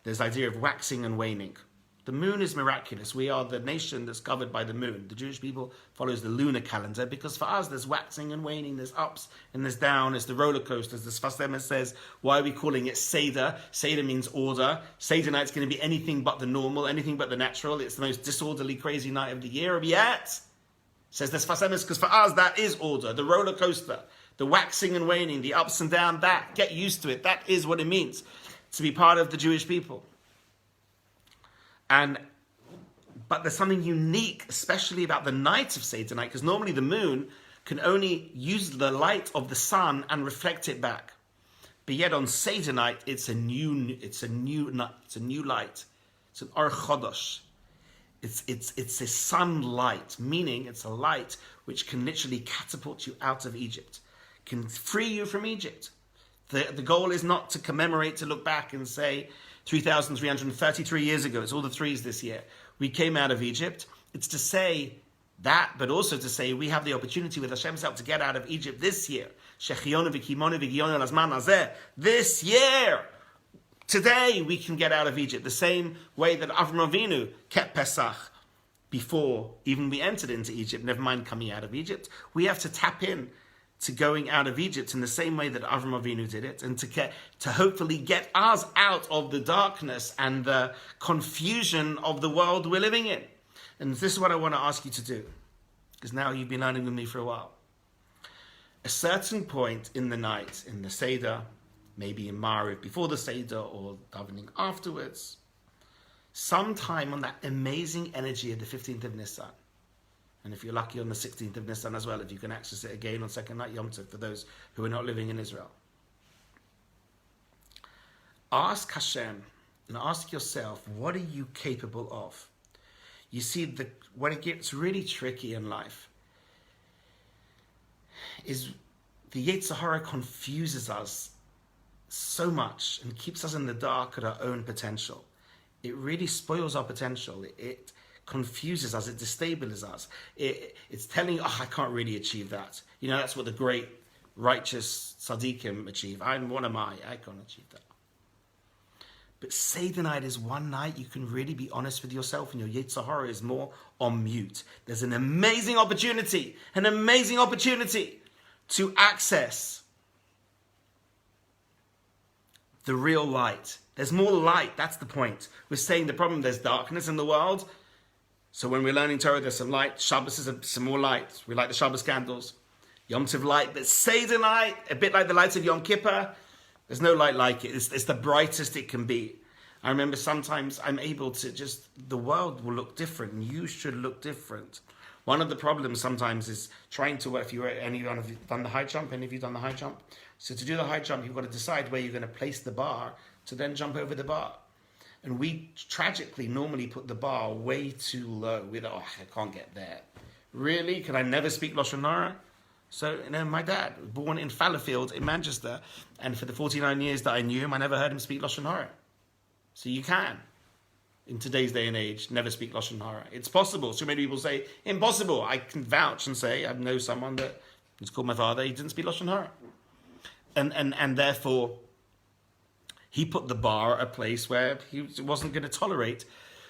Speaker 1: there's the idea of waxing and waning. The moon is miraculous. We are the nation that's covered by the moon. The Jewish people follows the lunar calendar because for us there's waxing and waning, there's ups and there's down, there's the roller coasters. The Sfas Emes says, why are we calling it Seder? Seder means order. Seder night's going to be anything but the normal, anything but the natural. It's the most disorderly, crazy night of the year. Yet, says the Sfas Emes, because for us that is order. The roller coaster, the waxing and waning, the ups and downs, that, get used to it. That is what it means to be part of the Jewish people. But there's something unique, especially about the night of Seder night, because normally the moon can only use the light of the sun and reflect it back. But yet on Seder night, it's a new light. It's an Or Chodosh. It's a sunlight, meaning it's a light which can literally catapult you out of Egypt, can free you from Egypt. The goal is not to commemorate, to look back and say, 3,333 years ago, it's all the threes this year, we came out of Egypt. It's to say that, but also to say we have the opportunity with Hashem's help to get out of Egypt this year. This year, today we can get out of Egypt. The same way that Avram Avinu kept Pesach before even we entered into Egypt, never mind coming out of Egypt. We have to tap in to going out of Egypt in the same way that Avram Avinu did it, and to hopefully get us out of the darkness and the confusion of the world we're living in. And this is what I want to ask you to do, because now you've been learning with me for a while. A certain point in the night, in the Seder, maybe in Ma'ariv before the Seder or davening afterwards, sometime on that amazing energy of the 15th of Nisan, and if you're lucky on the 16th of Nisan as well, if you can access it again on second night Yom Tov for those who are not living in Israel. Ask Hashem and ask yourself, what are you capable of? You see, when it gets really tricky in life, is the Yetzer Hara confuses us so much and keeps us in the dark at our own potential. It really spoils our potential. It confuses us, it destabilizes us. It's telling you, I can't really achieve that. That's what the great righteous tzaddikim achieve. What am I? I can't achieve that. But Seder night is one night you can really be honest with yourself, and your Yetzer Hara is more on mute. There's an amazing opportunity to access the real light. There's more light, that's the point. We're saying the problem, there's darkness in the world. So when we're learning Torah, there's some light. Shabbos is some more light. We light the Shabbos candles. Yom Tov light, but Seder night, a bit like the lights of Yom Kippur, there's no light like it. It's the brightest it can be. I remember sometimes I'm able to the world will look different, and you should look different. One of the problems sometimes is trying to, if anyone have done the high jump, any of you done the high jump? So to do the high jump, you've got to decide where you're going to place the bar to then jump over the bar. And we tragically normally put the bar way too low. I can't get there. Really? Can I never speak Lashon Hara? So, my dad was born in Fallowfield in Manchester, and for the 49 years that I knew him, I never heard him speak Lashon Hara. So you can, in today's day and age, never speak Lashon Hara. It's possible. So many people say, impossible. I can vouch and say, I know someone that was called my father, he didn't speak Lashon Hara. And therefore, he put the bar at a place where he wasn't going to tolerate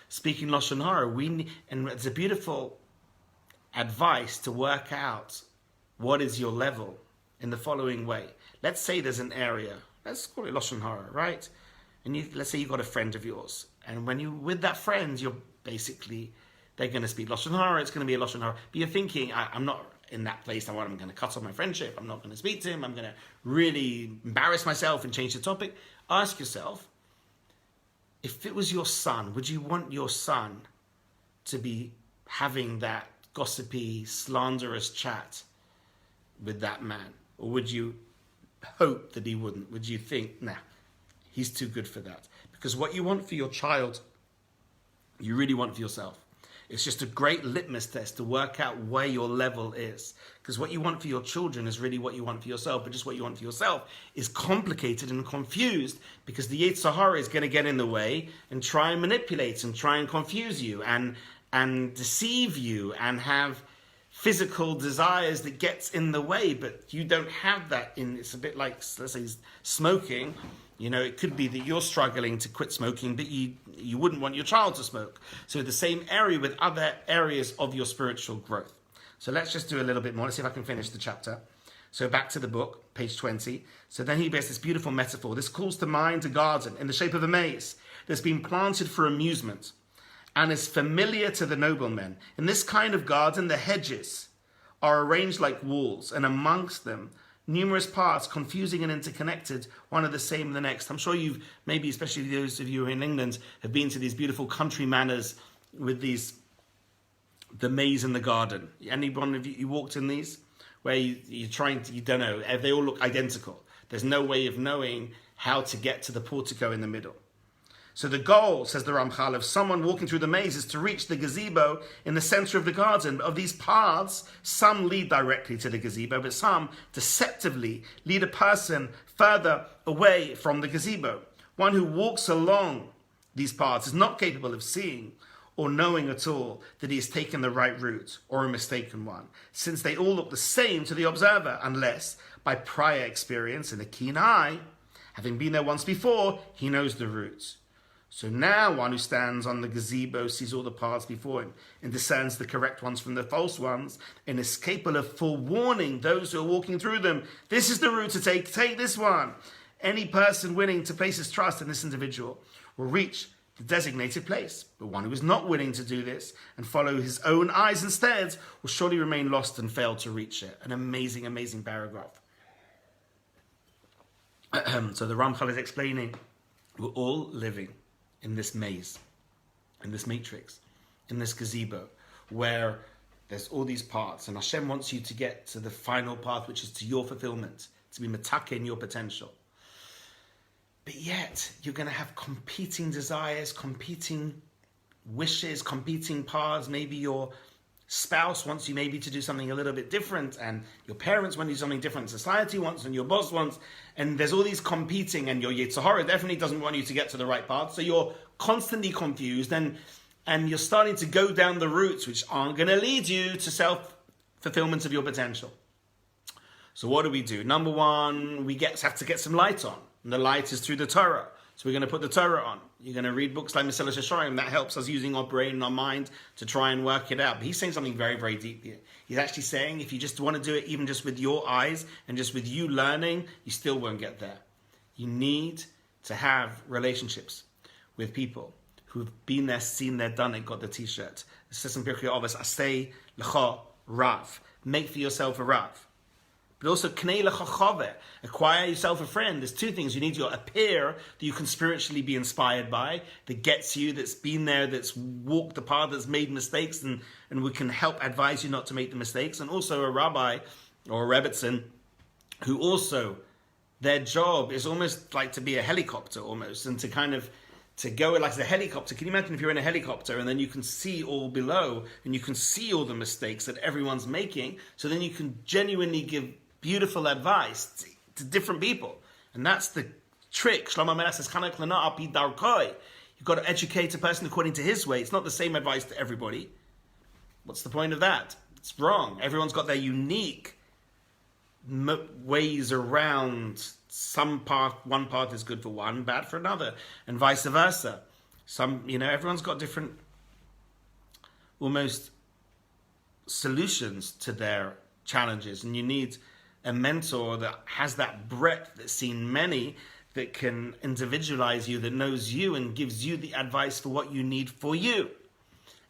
Speaker 1: speaking Lashon Hara. And it's a beautiful advice to work out what is your level in the following way. Let's say there's an area, let's call it Lashon Hara, right? And let's say you've got a friend of yours, and when you're with that friend, they're going to speak Lashon Hara, it's going to be a Lashon Hara. But you're thinking, I'm not in that place, I'm going to cut off my friendship, I'm not going to speak to him, I'm going to really embarrass myself and change the topic. Ask yourself, if it was your son, would you want your son to be having that gossipy, slanderous chat with that man? Or would you hope that he wouldn't? Would you think, nah, he's too good for that? Because what you want for your child, you really want for yourself. It's just a great litmus test to work out where your level is. Because what you want for your children is really what you want for yourself, but just what you want for yourself is complicated and confused, because the Yetzer Hara is going to get in the way and try and manipulate and try and confuse you and deceive you and have physical desires that gets in the way, but you don't have that it's a bit like, let's say, smoking. It could be that you're struggling to quit smoking, but you wouldn't want your child to smoke. So the same area with other areas of your spiritual growth. So let's just do a little bit more. Let's see if I can finish the chapter. So back to the book, page 20. So then he bears this beautiful metaphor. This calls to mind a garden in the shape of a maze that's been planted for amusement and is familiar to the noblemen. In this kind of garden, the hedges are arranged like walls, and amongst them, numerous parts, confusing and interconnected, one of the same and the next. I'm sure you've, maybe especially those of you who are in England, have been to these beautiful country manors with the maze in the garden. Any one of you walked in these? Where you don't know, they all look identical. There's no way of knowing how to get to the portico in the middle. So the goal, says the Ramchal, of someone walking through the maze is to reach the gazebo in the center of the garden. Of these paths, some lead directly to the gazebo, but some deceptively lead a person further away from the gazebo. One who walks along these paths is not capable of seeing or knowing at all that he has taken the right route or a mistaken one, since they all look the same to the observer, unless by prior experience and a keen eye, having been there once before, he knows the route. So now one who stands on the gazebo sees all the paths before him and discerns the correct ones from the false ones and is capable of forewarning those who are walking through them. This is the route to take this one. Any person willing to place his trust in this individual will reach the designated place. But one who is not willing to do this and follow his own eyes instead will surely remain lost and fail to reach it. An amazing, amazing paragraph. So the Ramchal is explaining, we're all living in this maze, in this matrix, in this gazebo, where there's all these parts, and Hashem wants you to get to the final path, which is to your fulfillment, to be metake in your potential. But yet, you're going to have competing desires, competing wishes, competing paths. Maybe your spouse wants you maybe to do something a little bit different, and your parents want you to do something different, society wants, and your boss wants, and there's all these competing, and your Yetzer Hara definitely doesn't want you to get to the right path, so you're constantly confused, and you're starting to go down the routes which aren't going to lead you to self-fulfillment of your potential. So what do? Number one, we have to get some light on, and the light is through the Torah. So we're going to put the Torah on. You're going to read books like Mesillas Yesharim. That helps us using our brain and our mind to try and work it out. But he's saying something very, very deep here. He's actually saying if you just want to do it even just with your eyes and just with you learning, you still won't get there. You need to have relationships with people who've been there, seen there, done it, got the t-shirt. It says in Pirkei Avos, Asei lecha Rav. Make for yourself a Rav. But also, Knei lecha Chaveh. Acquire yourself a friend. There's two things. You need a peer that you can spiritually be inspired by, that gets you, that's been there, that's walked the path, that's made mistakes, and we can help advise you not to make the mistakes. And also a rabbi or a rebbitzin who also, their job is almost like to be a helicopter almost, and to kind of to go like a helicopter. Can you imagine if you're in a helicopter and then you can see all below and you can see all the mistakes that everyone's making, so then you can genuinely give beautiful advice to different people. And that's the trick. Shlomo Melech says, you've got to educate a person according to his way. It's not the same advice to everybody. What's the point of that? It's wrong. Everyone's got their unique ways around some path. One path is good for one, bad for another, and vice versa. Everyone's got different almost solutions to their challenges, and you need a mentor that has that breadth, that's seen many, that can individualize you, that knows you and gives you the advice for what you need for you.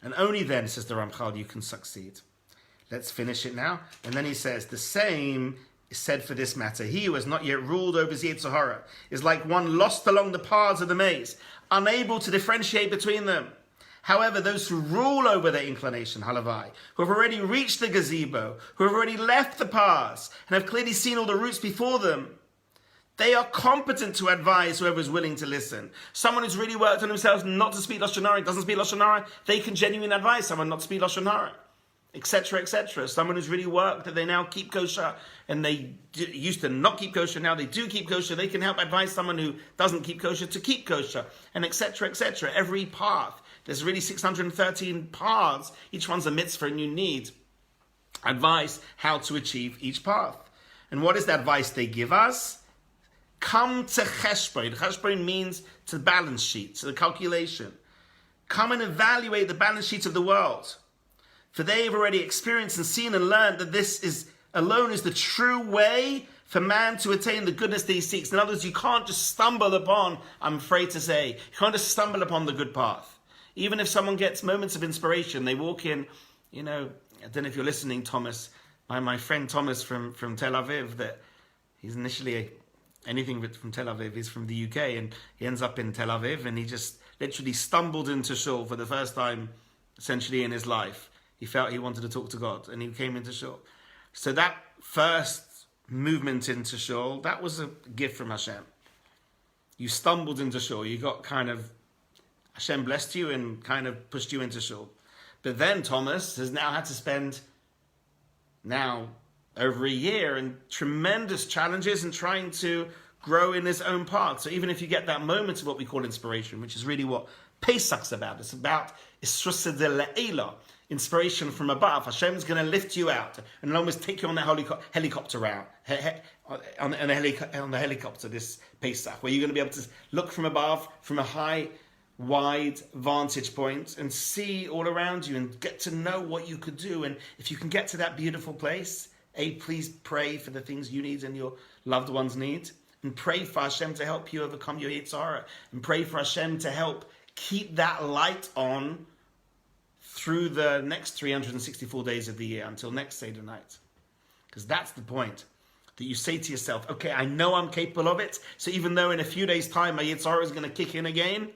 Speaker 1: And only then, says the Ramchal, you can succeed. Let's finish it now. And then he says, the same is said for this matter. He who has not yet ruled over the Yetzer Hara is like one lost along the paths of the maze, unable to differentiate between them. However, those who rule over their inclination, halavai, who have already reached the gazebo, who have already left the paths, and have clearly seen all the routes before them, they are competent to advise whoever is willing to listen. Someone who's really worked on himself not to speak Lashon Hara, doesn't speak Lashon Hara, they can genuinely advise someone not to speak Lashon Hara, etc., etc. Someone who's really worked, that they now keep kosher, and they used to not keep kosher, now they do keep kosher, they can help advise someone who doesn't keep kosher to keep kosher, and etc., etc. Every path. There's really 613 paths. Each one's a mitzvah, and you need advice how to achieve each path. And what is the advice they give us? Come to cheshbon. Cheshbon means to the balance sheet, to the calculation. Come and evaluate the balance sheet of the world. For they have already experienced and seen and learned that this is alone is the true way for man to attain the goodness that he seeks. In other words, you can't just stumble upon, I'm afraid to say, you can't just stumble upon the good path. Even if someone gets moments of inspiration, they walk in, I don't know if you're listening, Thomas, my friend Thomas from Tel Aviv, that he's initially anything from Tel Aviv, he's from the UK, and he ends up in Tel Aviv, and he just literally stumbled into shul for the first time, essentially, in his life. He felt he wanted to talk to God, and he came into shul. So that first movement into shul, that was a gift from Hashem. You stumbled into shul, you got kind of, Hashem blessed you and kind of pushed you into shul. But then Thomas has now had to spend over a year in tremendous challenges and trying to grow in his own path. So even if you get that moment of what we call inspiration, which is really what Pesach's about, it's about Isrusa de Le'ela, inspiration from above. Hashem's going to lift you out and almost take you on that helicopter route, on the helicopter this Pesach, where you're going to be able to look from above, from a high, wide vantage point, and see all around you and get to know what you could do. And if you can get to that beautiful place, please pray for the things you need and your loved ones need, and pray for Hashem to help you overcome your Yetzer Hara, and pray for Hashem to help keep that light on through the next 364 days of the year until next Seder night. Because that's the point, that you say to yourself, okay, I know I'm capable of it, so even though in a few days' time my Yetzer Hara is going to kick in again,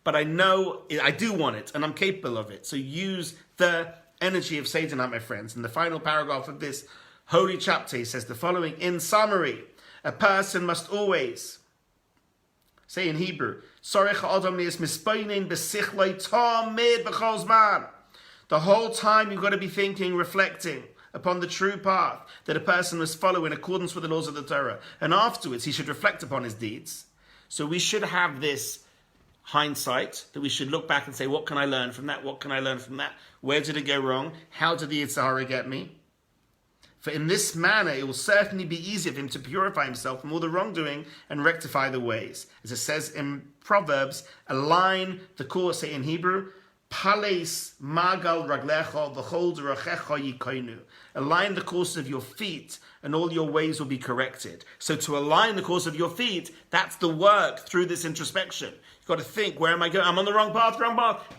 Speaker 1: but I know I do want it, and I'm capable of it. So use the energy of Seder night, my friends. In the final paragraph of this holy chapter, he says the following: in summary, a person must always, say in Hebrew, the whole time you've got to be thinking, reflecting upon the true path that a person must follow in accordance with the laws of the Torah. And afterwards, he should reflect upon his deeds. So we should have this hindsight, that we should look back and say, what can I learn from that? What can I learn from that? Where did it go wrong? How did the Yetzer Hara get me? For in this manner, it will certainly be easier for him to purify himself from all the wrongdoing and rectify the ways. As it says in Proverbs, align the course, say in Hebrew, Pales magal raglecha v'chol derachecha yikoinu. Align the course of your feet, and all your ways will be corrected. So to align the course of your feet, that's the work through this introspection. You've got to think, where am I going? I'm on the wrong path.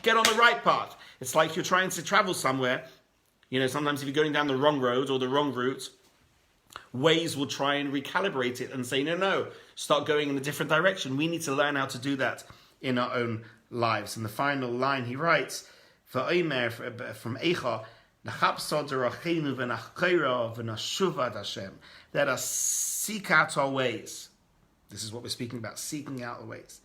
Speaker 1: Get on the right path. It's like you're trying to travel somewhere. Sometimes if you're going down the wrong road or the wrong route, Waze will try and recalibrate it and say, no, start going in a different direction. We need to learn how to do that in our own lives. And the final line he writes, from Eicha, let us seek out our ways. This is what we're speaking about, seeking out the ways,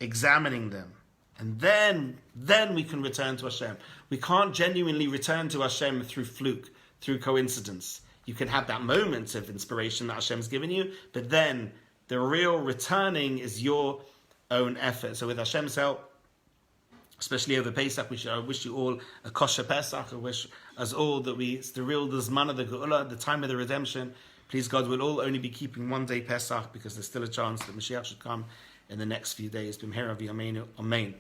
Speaker 1: examining them. And then we can return to Hashem. We can't genuinely return to Hashem through fluke, through coincidence. You can have that moment of inspiration that Hashem's given you, but then the real returning is your own effort. So with Hashem's help, especially over Pesach, I wish you all a kosher Pesach. I wish us all that it's the Zman of the Geula, the time of the redemption. Please God, we'll all only be keeping one day Pesach because there's still a chance that Mashiach should come in the next few days. B'mehera v'yameinu. Amen.